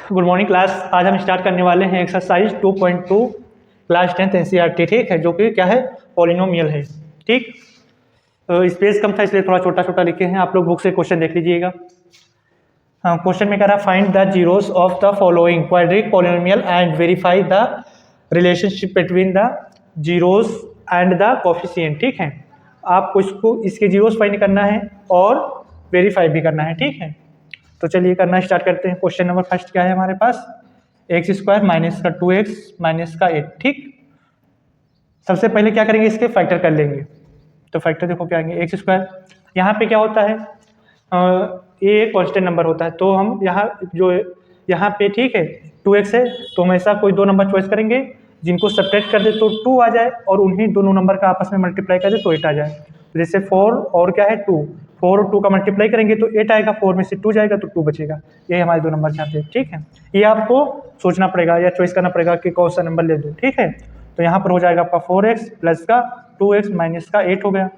Good morning class. आज हम start करने वाले हैं एक्सरसाइज 2.2 क्लास 10th एनसीईआरटी, ठीक है, जो कि क्या है, पॉलिनोमियल है। ठीक, तो स्पेस कम था इसलिए थोड़ा छोटा छोटा लिखे हैं। आप लोग बुक से क्वेश्चन देख लीजिएगा। हाँ, क्वेश्चन में कह रहा है find the zeros of the following quadric polynomial and verify the relationship between the zeros and the coefficient. ठीक है, आपको इसके जीरोस फाइंड करना है और वेरीफाई भी करना है। ठीक है, तो चलिए करना स्टार्ट करते हैं। क्वेश्चन नंबर फर्स्ट क्या है हमारे पास, एक्स स्क्वायर माइनस का 2x माइनस का 8। ठीक, सबसे पहले क्या करेंगे, इसके फैक्टर कर लेंगे। तो फैक्टर देखो क्या आएंगे, एक्स स्क्वायर, यहाँ पे क्या होता है, ये कांस्टेंट नंबर होता है, तो हम यहाँ पे ठीक है 2x है, तो हम ऐसा कोई दो नंबर चॉइस करेंगे जिनको सब्ट्रैक्ट कर दे तो 2 आ जाए, और उन्हीं दोनों नंबर का आपस में मल्टीप्लाई कर दे तो 8 आ जाए। जैसे 4 और क्या है 2, 4 और 2 का मल्टीप्लाई करेंगे तो 8 आएगा, 4 में से 2 जाएगा तो 2 बचेगा। ये हमारे दो नंबर चाहते हैं। ठीक है, ये आपको सोचना पड़ेगा या चॉइस करना पड़ेगा कि कौन सा नंबर ले दो। ठीक है, तो यहाँ पर हो जाएगा आपका 4x प्लस का 2x माइनस का 8 हो गया।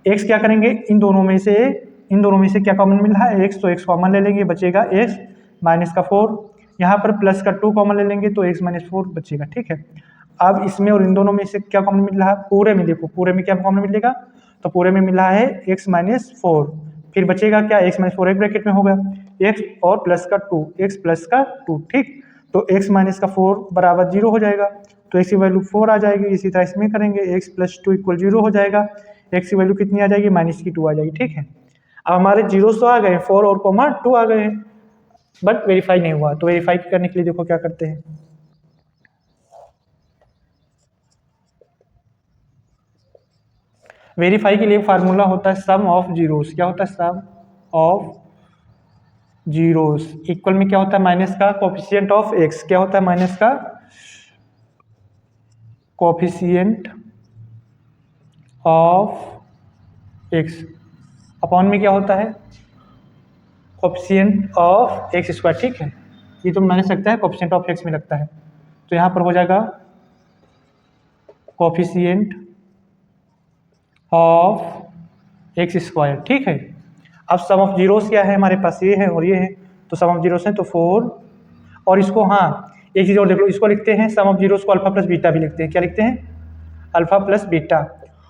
x क्या करेंगे, इन दोनों में से क्या कॉमन मिल रहा है, x, तो x कॉमन ले लेंगे, बचेगा x माइनस का 4। यहाँ पर प्लस का 2 कॉमन ले लेंगे तो x माइनस 4 बचेगा। ठीक है, अब इसमें और इन दोनों में से क्या कॉमन मिल रहा है, पूरे में देखो, पूरे में क्या कॉमन मिलेगा, तो पूरे में मिल रहा है x माइनस 4, फिर बचेगा क्या, x माइनस 4 एक ब्रैकेट में होगा, x और प्लस का 2, x प्लस का 2। ठीक, तो x माइनस का 4 बराबर 0 हो जाएगा, तो x की वैल्यू 4 आ जाएगी। इसी तरह इसमें करेंगे, x प्लस 2 इक्वल 0 हो जाएगा, x की वैल्यू कितनी आ जाएगी, माइनस की 2 आ जाएगी। ठीक है, अब हमारे जीरो तो आ गए, 4 और 2 आ गए हैं, बट वेरीफाई नहीं हुआ। तो वेरीफाई करने के लिए देखो क्या करते हैं, वेरीफाई के लिए फार्मूला होता है सम ऑफ जीरोस। क्या होता है, सम ऑफ जीरोस इक्वल में क्या होता है, माइनस का कोफिशिएंट ऑफ एक्स। क्या होता है, माइनस का कोफिशिएंट ऑफ एक्स अपॉन में क्या होता है, कोफिशिएंट ऑफ एक्स स्क्वायर। ठीक है, ये तो माइनस लगता है, कोफिशिएंट ऑफ एक्स में लगता है, तो यहाँ पर हो जाएगा कोफिशिएंट ऑफ एक्स स्क्वायर। ठीक है, अब सम ऑफ जीरोस क्या है हमारे पास, ये है और ये है, तो सम ऑफ जीरोस है तो 4, और इसको हाँ एक चीज़ और देख लो, इसको लिखते हैं सम ऑफ जीरोस को अल्फा प्लस बीटा भी लिखते हैं। क्या लिखते हैं, अल्फा प्लस बीटा,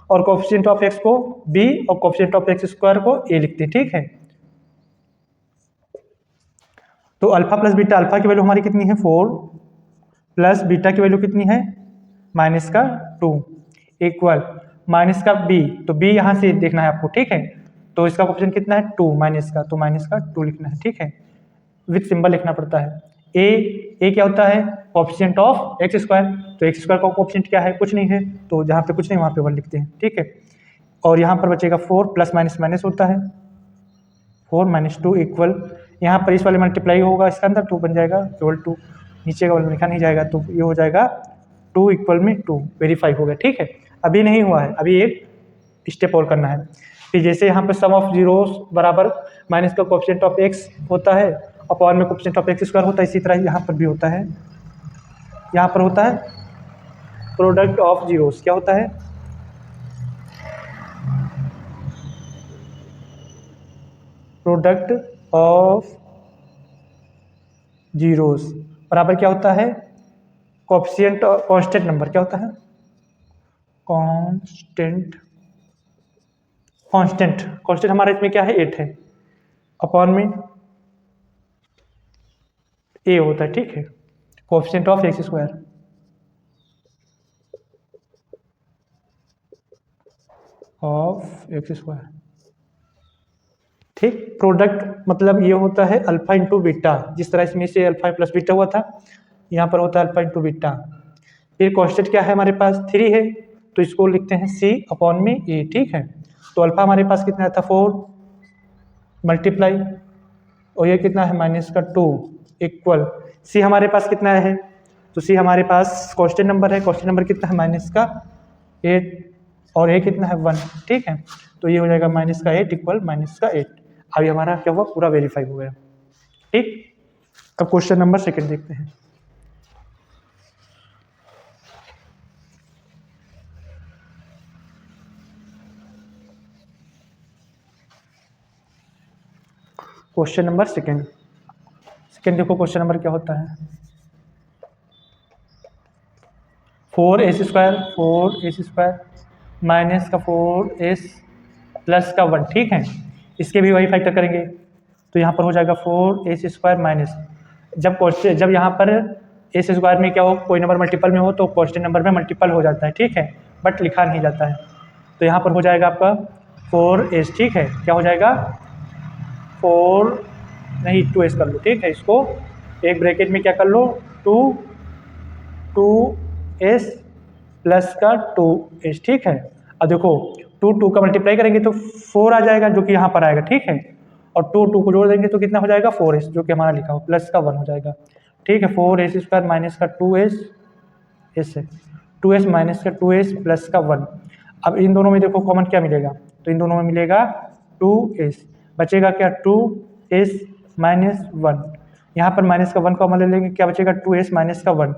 और कोफिशिएंट ऑफ एक्स को b और कोफिशिएंट ऑफ एक्स स्क्वायर को a लिखते हैं। ठीक है, तो अल्फा प्लस बीटा, अल्फा की वैल्यू हमारी कितनी है 4, प्लस बीटा की वैल्यू कितनी है माइनस का 2, इक्वल माइनस का b, तो b यहाँ से देखना है आपको। ठीक है, तो इसका कोफिशिएंट कितना है 2 माइनस का, तो माइनस का 2 लिखना है। ठीक है, विथ सिंबल लिखना पड़ता है। ए क्या होता है, कोफिशिएंट ऑफ एक्स स्क्वायर, तो एक्स स्क्वायर का कोफिशिएंट क्या है, कुछ नहीं है, तो जहाँ पे कुछ नहीं वहाँ पे 1 लिखते हैं। ठीक है, और यहाँ पर बचेगा 4, प्लस माइनस माइनस होता है, 4 माइनस 2 इक्वल, यहाँ पर इस वाले मल्टीप्लाई होगा, इसका अंदर 2 बन जाएगा, केवल 2, नीचे का वाला लिखा नहीं जाएगा, तो ये हो जाएगा 2 इक्वल में 2, वेरीफाई हो गया। ठीक है, अभी नहीं हुआ है, अभी एक स्टेप और करना है। फिर जैसे यहाँ पे सम ऑफ जीरोस बराबर माइनस का कोफिशिएंट ऑफ एक्स होता है, अपॉन में कोफिशिएंट ऑफ एक्स स्क्वायर होता है, इसी तरह यहाँ पर भी होता है, यहाँ पर होता है प्रोडक्ट ऑफ जीरोस। क्या होता है, प्रोडक्ट ऑफ जीरोस बराबर क्या होता है, कोफिशिएंट कांस्टेंट नंबर। क्या होता है, कांस्टेंट, कांस्टेंट हमारा इसमें क्या है 8 है, अपॉन में ए होता है। ठीक है, coefficient of x square of x square. ठीक, प्रोडक्ट मतलब ये होता है अल्फा इंटू बीटा, जिस तरह इसमें से अल्फा प्लस बीटा हुआ था, यहाँ पर होता है अल्फा इंटू बीटा। फिर कांस्टेंट क्या है हमारे पास 3 है, तो इसको लिखते हैं सी अपॉन में ए। ठीक है, तो अल्फा हमारे पास कितना था 4 मल्टीप्लाई, और ये कितना है माइनस का 2 इक्वल, सी हमारे पास कितना है, तो सी हमारे पास कांस्टेंट नंबर है, कांस्टेंट नंबर कितना है माइनस का 8, और ये कितना है 1। ठीक है, तो ये हो जाएगा माइनस का 8 इक्वल माइनस का 8। अभी हमारा क्या हुआ, पूरा वेरीफाई हो गया। ठीक, अब क्वेश्चन नंबर सेकंड देखते हैं। क्वेश्चन नंबर सेकंड सेकेंड देखो क्वेश्चन नंबर क्या होता है, 4s² माइनस का 4s प्लस का 1, ठीक है। इसके भी वही फैक्टर करेंगे तो यहाँ पर हो जाएगा 4s² माइनस, जब यहाँ पर एस स्क्वायर में क्या हो, कोई नंबर मल्टीपल में हो तो कॉन्स्टेंट नंबर में मल्टीपल हो जाता है, ठीक है, बट लिखा नहीं जाता है। तो यहाँ पर हो जाएगा आपका 4s, ठीक है, क्या हो जाएगा 2s कर लो, ठीक है। इसको एक ब्रैकेट में क्या कर लो 2s प्लस का 2s, ठीक है। अब देखो 2 का मल्टीप्लाई करेंगे तो 4 आ जाएगा जो कि यहाँ पर आएगा, ठीक है, और 2 को जोड़ देंगे तो कितना हो जाएगा 4s जो कि हमारा लिखा हो, प्लस का 1 हो जाएगा, ठीक है। 4s² माइनस का 2s है 2s माइनस का 2s प्लस का 1। अब इन दोनों में देखो कॉमन क्या मिलेगा, तो इन दोनों में मिलेगा 2s, बचेगा क्या 2s माइनस 1, यहाँ पर माइनस का 1 कॉमन ले लेंगे, क्या बचेगा 2s माइनस का 1।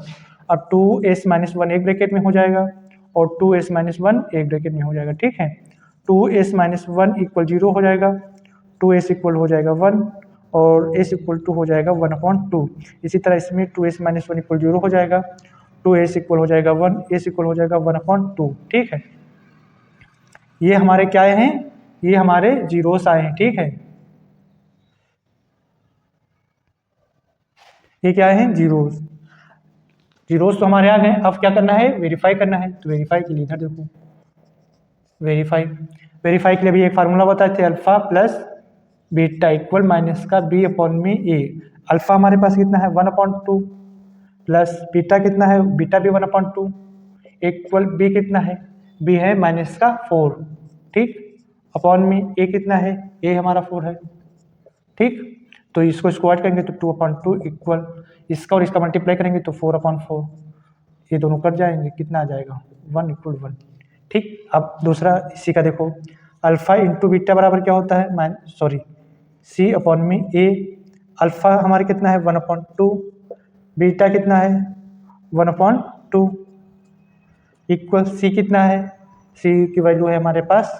अब 2s माइनस 1 एक ब्रैकेट में हो जाएगा और 2s माइनस 1 एक ब्रैकेट में हो जाएगा, ठीक है। 2s माइनस 1 इक्वल 0 हो जाएगा, 2s इक्वल हो जाएगा 1 और s इक्वल टू हो जाएगा 1/2। इसी तरह इसमें 2s माइनस 1 इक्वल 0 हो जाएगा, 2s इक्वल हो जाएगा 1, s इक्वल हो जाएगा 1/2, ठीक है। ये हमारे क्या हैं, ये हमारे जीरोस आए हैं, ठीक है। ये क्या है जीरोस, जीरोस तो हमारे आ गए। अब क्या करना है, वेरीफाई करना है। तो वेरीफाई के लिए इधर देखो, वेरीफाई के लिए भी एक फार्मूला बताए थे, alpha plus beta equal minus का b/a। अल्फा हमारे पास कितना है 1/2 प्लस बीटा कितना है, बीटा भी 1/2 इक्वल b कितना है, b है माइनस का 4, ठीक, अपॉन में a कितना है, a हमारा 4 है, ठीक। तो इसको स्क्वायर करेंगे तो 2/2 इक्वल इसका और इसका मल्टीप्लाई करेंगे तो 4/4, ये दोनों कट जाएंगे, कितना आ जाएगा 1 = 1, ठीक। अब दूसरा इसी का देखो, अल्फा इंटू बीटा बराबर क्या होता है, c/a। अल्फा हमारे कितना है 1/2, बीटा कितना है 1/2 इक्वल c कितना है, c की वैल्यू है हमारे पास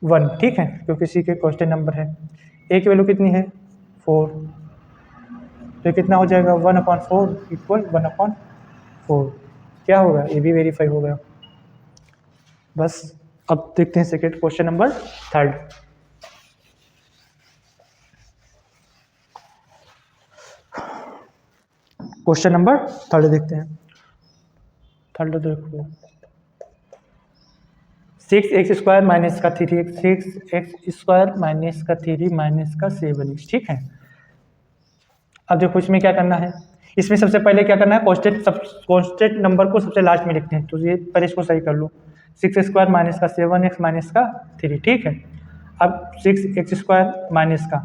1, ठीक है, क्योंकि c के कांस्टेंट नंबर है। a की वैल्यू कितनी है 4, तो कितना हो जाएगा 1/4 इक्वल 1/4, क्या होगा, ये भी वेरीफाई हो गया। बस अब देखते हैं second question number 3। Question number 3 देखते हैं। 3 देखो, 6x² माइनस का 3x, 6x² माइनस का 3 माइनस का 7x, ठीक है। अब देखो इसमें क्या करना है, इसमें सबसे पहले क्या करना है, कॉन्स्टेंट नंबर को सबसे लास्ट में लिखते हैं, तो ये पहले इसको सही कर लो, 6x² माइनस का 7x माइनस का 3, ठीक है। अब 6x² माइनस का,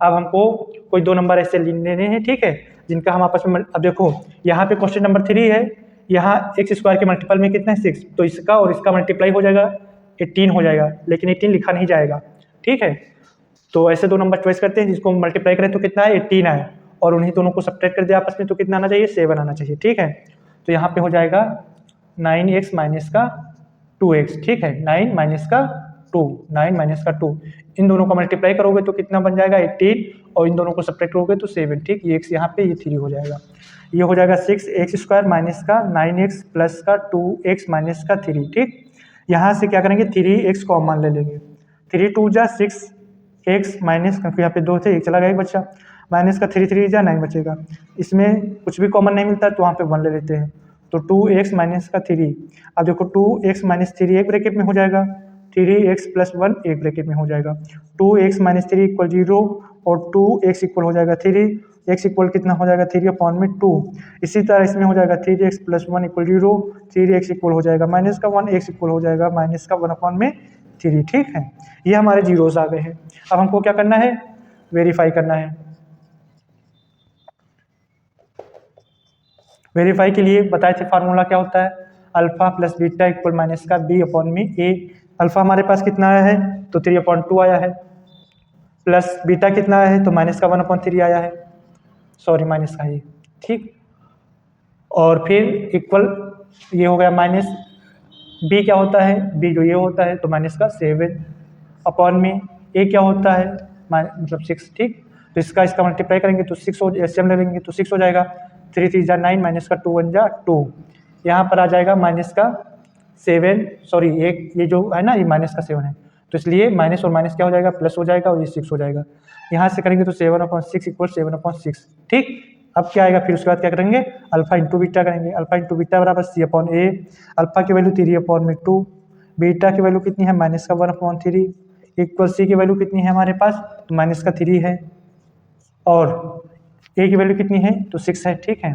अब हमको कोई 2 नंबर ऐसे लेने हैं, ठीक है, जिनका हम आपस में, अब देखो यहाँ पे क्वेश्चन नंबर 3 है, यहाँ x² के मल्टीपल में कितना है 6, तो इसका और इसका मल्टीप्लाई हो जाएगा 18 हो जाएगा, लेकिन 18 लिखा नहीं जाएगा, ठीक है। तो ऐसे 2 नंबर चॉइस करते हैं, जिसको मल्टीप्लाई करें तो कितना है 18 आए, और उन्हीं दोनों को सब्ट्रैक्ट कर दिया आपस में तो कितना आना चाहिए 7 आना चाहिए, ठीक है। तो यहाँ पे हो जाएगा 9x माइनस का 2x, ठीक है, 9 माइनस का 2, इन दोनों का मल्टीप्लाई करोगे तो कितना बन जाएगा 18, और इन दोनों को सब्ट्रैक्ट करोगे तो 7, ठीक। ये x यहाँ पे, ये 3 हो जाएगा, ये हो जाएगा 6x² माइनस का 9x प्लस का 2x माइनस का 3, ठीक। यहाँ से क्या करेंगे 3x कॉमन ले लेंगे, 3 2 जा 6x माइनस, क्योंकि यहाँ पे 2 थे, 1 चला गया, 1 बचा, माइनस का 3 3 जा 9 बचेगा, इसमें कुछ भी कॉमन नहीं मिलता तो वहाँ पे 1 ले लेते हैं, तो 2x माइनस का 3। अब देखो 2x माइनस 3 एक ब्रैकेट में हो जाएगा, 3x प्लस 1 एक ब्रैकेट में हो जाएगा, 2x माइनस 3 इक्वल 0 और 2x इक्वल हो जाएगा 3, x इक्वल कितना हो जाएगा 3/2। इसी तरह इसमें हो जाएगा 3x plus 1 equal 0, 3x equal हो जाएगा माइनस का 1, x इक्वल हो जाएगा माइनस का 1/3, ठीक है। ये हमारे जीरोस आ गए हैं। अब हमको क्या करना है, वेरीफाई करना है। वेरीफाई के लिए बताए थे फार्मूला क्या होता है, alpha plus beta equal minus का b/a। अल्फा हमारे पास कितना आया है तो 3/2 आया है, प्लस बीटा कितना आया है तो माइनस का 1/3 आया है, सॉरी माइनस का ये, ठीक। और फिर इक्वल ये हो गया माइनस b क्या होता है, b जो ये होता है तो माइनस का 7 अपॉन में a क्या होता है मतलब 6, ठीक। तो इसका इसका मल्टीप्लाई करेंगे तो 6 हो, एलसीएम ले लेंगे तो 6 हो जाएगा। 3 3 जा 9 माइनस का 2 1 जा 2, यहाँ पर आ जाएगा माइनस का 7, सॉरी एक ये जो है ना ये माइनस का 7 है, तो इसलिए माइनस और माइनस क्या हो जाएगा, प्लस हो जाएगा और ये 6 हो जाएगा। यहाँ से करेंगे तो 7/6 इक्वल 7/6, ठीक। अब क्या आएगा, फिर उसके बाद क्या करेंगे, अल्फा इंटू बीटा करेंगे। अल्फा इंटू बीटा बराबर C/A। अल्फा की वैल्यू 3/2, बीटा की वैल्यू कितनी है, माइनस का 1/3 इक्वल सी की वैल्यू कितनी है हमारे पास, तो माइनस का 3 है, और ए की वैल्यू कितनी है, तो 6 है, ठीक है।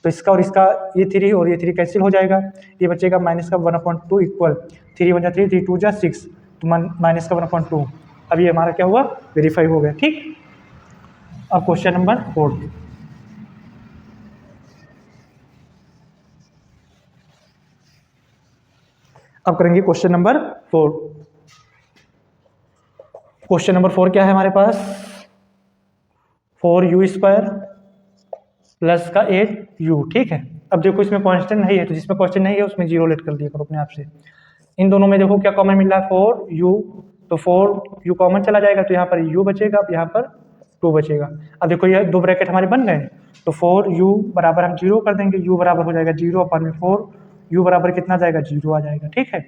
तो इसका और इसका ये 3 और ये 3 कैंसिल हो जाएगा, ये बचेगा माइनस का 1/2 इक्वल 3 1 जा 3 3 2 जा 6, तो माइनस का 1/2। अब ये हमारा क्या हुआ, वेरीफाई हो गया, ठीक। अब क्वेश्चन नंबर 4, अब करेंगे क्वेश्चन नंबर 4। क्वेश्चन नंबर 4 क्या है हमारे पास, 4u² प्लस का 8u, ठीक है। अब देखो इसमें कांस्टेंट नहीं है, तो जिसमें कांस्टेंट नहीं है उसमें 0 लेट कर दिया करो अपने आप से। इन दोनों में देखो क्या कॉमन मिल रहा है, 4u, तो 4u कॉमन चला जाएगा, तो यहाँ पर u बचेगा, अब यहाँ पर 2 बचेगा। अब देखो ये दो ब्रैकेट हमारे बन गए, तो 4u बराबर हम 0 कर देंगे, u बराबर हो जाएगा 0/4, u बराबर कितना जाएगा, 0 आ जाएगा, ठीक है।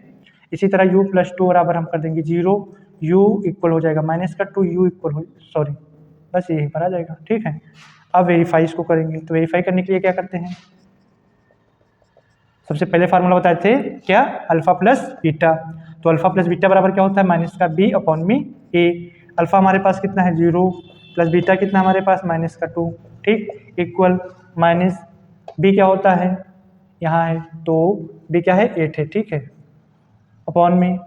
इसी तरह u + 2 बराबर हम कर देंगे 0, u इक्वल हो जाएगा माइनस का 2, u इक्वल हो, सॉरी बस यही पर आ जाएगा, ठीक है। अब वेरीफाई इसको करेंगे, तो वेरीफाई करने के लिए क्या करते हैं, सबसे पहले फार्मूला बताए थे क्या, अल्फा प्लस बीटा। तो अल्फा प्लस बीटा बराबर क्या होता है, माइनस का B/A। अल्फा हमारे पास कितना है 0, प्लस बीटा कितना हमारे पास माइनस का 2, ठीक, इक्वल माइनस B क्या होता है, यहाँ है, तो B क्या है 8 है, ठीक है, अपॉन में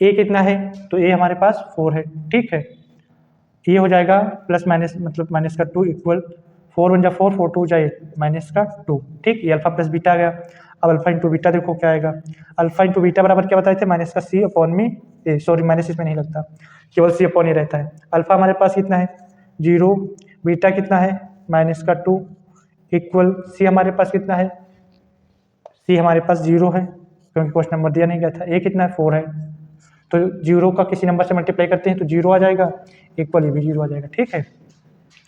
A कितना है, तो A हमारे पास 4 है, ठीक है। ये हो जाएगा प्लस माइनस मतलब माइनस का 2 इक्वल 4 1 जा 4 4 2 जा 8 माइनस का 2, ठीक। ये अल्फा प्लस बीटा आ गया। अब अल्फा इंटू बीटा देखो क्या आएगा, अल्फा इंटू बीटा बराबर क्या बताए थे, माइनस का C/A, सॉरी माइनस इसमें नहीं लगता, केवल C/A रहता है। अल्फा हमारे पास कितना है 0, बीटा कितना है माइनस का 2 इक्वल C हमारे पास कितना है, C हमारे पास 0 है क्योंकि क्वेश्चन नंबर दिया नहीं गया था। A कितना है 4 है, तो 0 का किसी नंबर से मल्टीप्लाई करते हैं तो 0 आ जाएगा, इक्वल ये भी 0 आ जाएगा, ठीक है।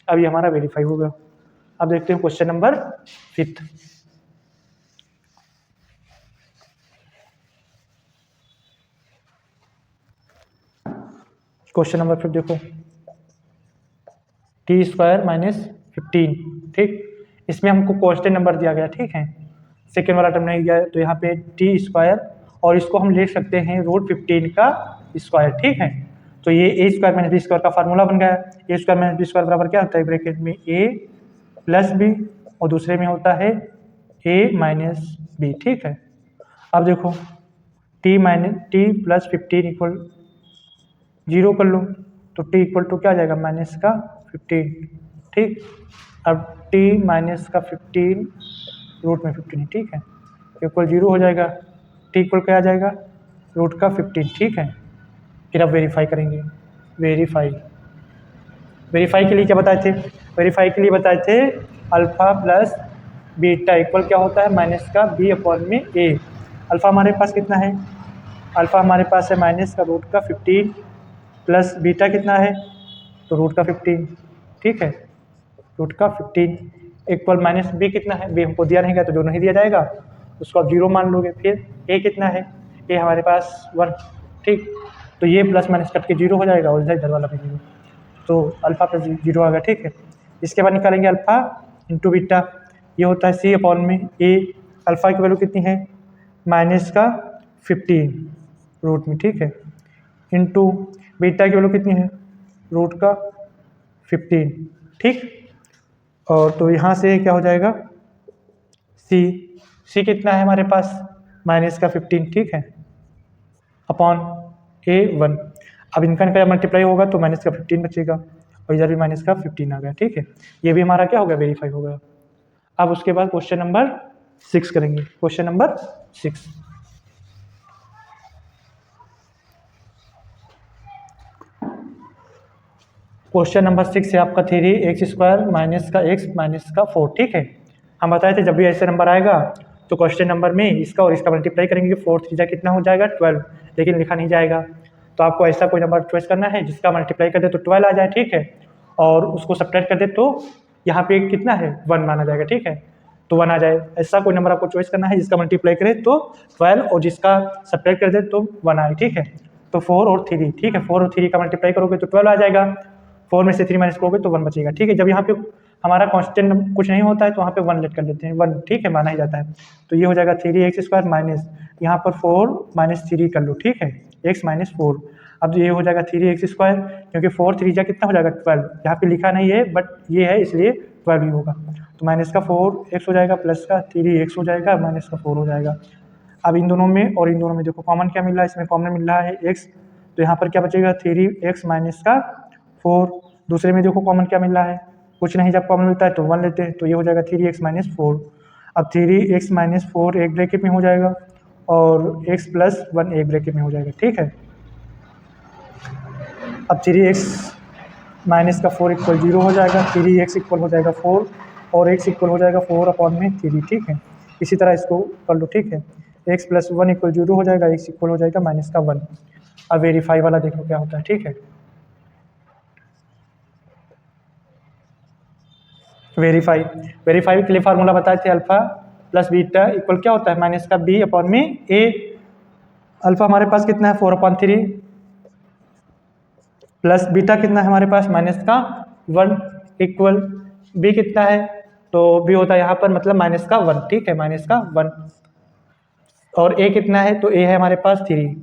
अब ये हमारा वेरीफाई हो गया। अब देखते हैं क्वेश्चन नंबर 5। क्वेश्चन नंबर 5 देखो, t² - 15, ठीक। इसमें हमको कांस्टेंट नंबर दिया गया, ठीक है, सेकेंड वाला टर्म नहीं दिया है, तो यहाँ पे t² और इसको हम ले सकते हैं √15 का स्क्वायर, ठीक है। तो ये a² - b² का फार्मूला बन गया है। a² - b² बराबर क्या होता है, ब्रैकेट में a + b और दूसरे में होता है a - b, ठीक है। अब देखो t + 15 इक्वल 0 कर लो, तो t इक्वल टू क्या आ जाएगा, माइनस का 15, ठीक। अब t माइनस का 15 रूट में 15, ठीक है, इक्वल 0 हो जाएगा, t इक्वल क्या आ जाएगा, रूट का 15, ठीक है। फिर अब वेरीफाई करेंगे, वेरीफाई के लिए क्या बताए थे, वेरीफाई के लिए बताए थे अल्फा प्लस बीटा इक्वल क्या होता है, माइनस का B/A। अल्फा हमारे पास कितना है, अल्फा हमारे पास है माइनस का रूट का 15 प्लस बीटा कितना है, तो रूट का 15, ठीक है, रूट का 15 इक्वल माइनस B कितना है, B हमको दिया नहीं गया तो जो नहीं दिया जाएगा उसको आप 0 मान लोगे। फिर A कितना है, A हमारे पास 1, ठीक, तो ये प्लस माइनस कट के 0 हो जाएगा और इधर वाला भी 0, तो अल्फा प्लस 0 आ गया, ठीक है। इसके बाद निकालेंगे अल्फा इंटू बीटा, ये होता है C/A। अल्फा की वैल्यू कितनी है, माइनस का 15 रूट में, ठीक है, इंटू बीटा की वैल्यू कितनी है, रूट का 15, ठीक। और तो यहाँ से क्या हो जाएगा, C कितना है हमारे पास, माइनस का 15, ठीक है, अपॉन A1। अब इनका मल्टीप्लाई होगा तो माइनस का 15 बचेगा और इधर भी माइनस का 15 आ गया, ठीक है। ये भी हमारा क्या हो गया, वेरीफाई हो गया। अब उसके बाद क्वेश्चन नंबर 6 करेंगे, क्वेश्चन नंबर 6। क्वेश्चन नंबर 6 है आपका 3x² माइनस का x माइनस का 4, ठीक है। हम बताए थे जब भी ऐसे नंबर आएगा तो क्वेश्चन नंबर में इसका और इसका मल्टीप्लाई करेंगे, 4 3 कितना हो जाएगा 12, लेकिन लिखा नहीं जाएगा। तो आपको ऐसा कोई नंबर चॉइस करना है जिसका मल्टीप्लाई कर दे तो 12 आ जाए, ठीक है, और उसको सब्ट्रैक्ट कर दे तो यहाँ पे कितना है 1 माना जाएगा, ठीक है, तो 1 आ जाए। ऐसा कोई नंबर आपको चॉइस करना है जिसका मल्टीप्लाई करे तो 12 और जिसका सब्ट्रैक्ट कर दे तो 1 आए, ठीक है। तो 4 और 3, ठीक है, 4 और 3 का मल्टीप्लाई करोगे तो 12 आ जाएगा, 4 में से 3 माइनस करोगे तो 1 बचेगा, ठीक है। जब यहाँ पे हमारा कांस्टेंट कुछ नहीं होता है तो वहाँ पे 1 लेट कर लेते हैं, 1, ठीक है, माना ही जाता है। तो ये हो जाएगा 3x² माइनस यहाँ पर 4 माइनस 3 कर लो, ठीक है, x माइनस 4। अब ये हो जाएगा 3x² क्योंकि 4 3 जा कितना हो जाएगा 12, यहाँ पे लिखा नहीं है बट ये है इसलिए 12 ही होगा। तो माइनस का 4x हो जाएगा, प्लस का 3x हो जाएगा, माइनस का 4 हो जाएगा। अब इन दोनों में और इन दोनों में देखो कॉमन क्या मिल रहा है, इसमें कॉमन मिल रहा है x, तो यहाँ पर क्या बचेगा 3x माइनस का 4। दूसरे में देखो कॉमन क्या मिल रहा है, कुछ नहीं, जब कॉमन मिलता है तो 1 लेते हैं, तो ये हो जाएगा 3x माइनस 4। अब 3x माइनस 4 एक ब्रैकेट में हो जाएगा और x प्लस 1 एक ब्रैकेट में हो जाएगा, ठीक है। अब 3x माइनस का 4 इक्वल 0 हो जाएगा, 3x इक्वल हो जाएगा 4 और x इक्वल हो जाएगा 4/3, ठीक है। इसी तरह इसको कर लो, ठीक है, x प्लस 1 इक्वल 0 हो जाएगा, x इक्वल हो जाएगा माइनस का 1। अब वेरीफाई वाला देखो क्या होता है, ठीक है। वेरीफाई के लिए फार्मूला बताए थे, अल्फा प्लस बीटा इक्वल क्या होता है माइनस का b/a। अल्फा हमारे पास कितना है 4/3 प्लस बीटा कितना है हमारे पास माइनस का 1 इक्वल b कितना है, तो b होता है यहाँ पर मतलब माइनस का 1, ठीक है, माइनस का 1। और a कितना है, तो a है हमारे पास 3,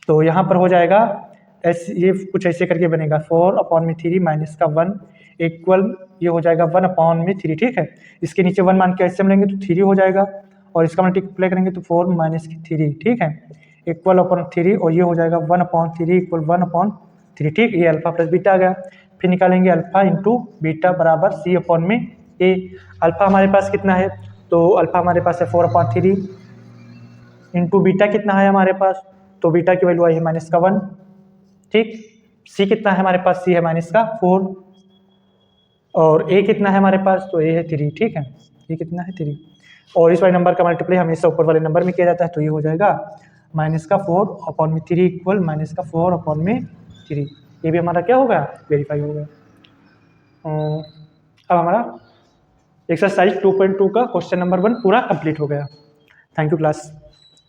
तो यहाँ पर हो जाएगा ऐसे, ये कुछ ऐसे करके बनेगा 4/3 माइनस का 1 इक्वल ये हो जाएगा 1/3, ठीक है। इसके नीचे 1 मान के ऐसे हम लेंगे तो 3 हो जाएगा और इसका मल्टीप्लाई करेंगे तो 4 माइनस 3, ठीक है, इक्वल अपॉन 3 और ये हो जाएगा 1/3 इक्वल 1/3, ठीक। ये अल्फा प्लस बीटा आ गया। फिर निकालेंगे अल्फा इंटू बीटा बराबर c/a। अल्फा हमारे पास कितना है, तो अल्फा हमारे पास है 4/3 इंटू बीटा कितना है हमारे पास, तो बीटा की वैल्यू आई है माइनस का 1, ठीक। सी कितना है हमारे पास, सी है माइनस का 4 और ए कितना है हमारे पास, तो ए है 3, ठीक है, ये कितना है 3। और इस वाले नंबर का मल्टीप्लाई हमेशा ऊपर वाले नंबर में किया जाता है, तो ये हो जाएगा माइनस का 4/3 इक्वल माइनस का 4/3। ये भी हमारा क्या होगा वेरीफाई हो गया। अब हमारा एक्सरसाइज 2.2 का क्वेश्चन नंबर 1 पूरा कंप्लीट हो गया। Thank you class.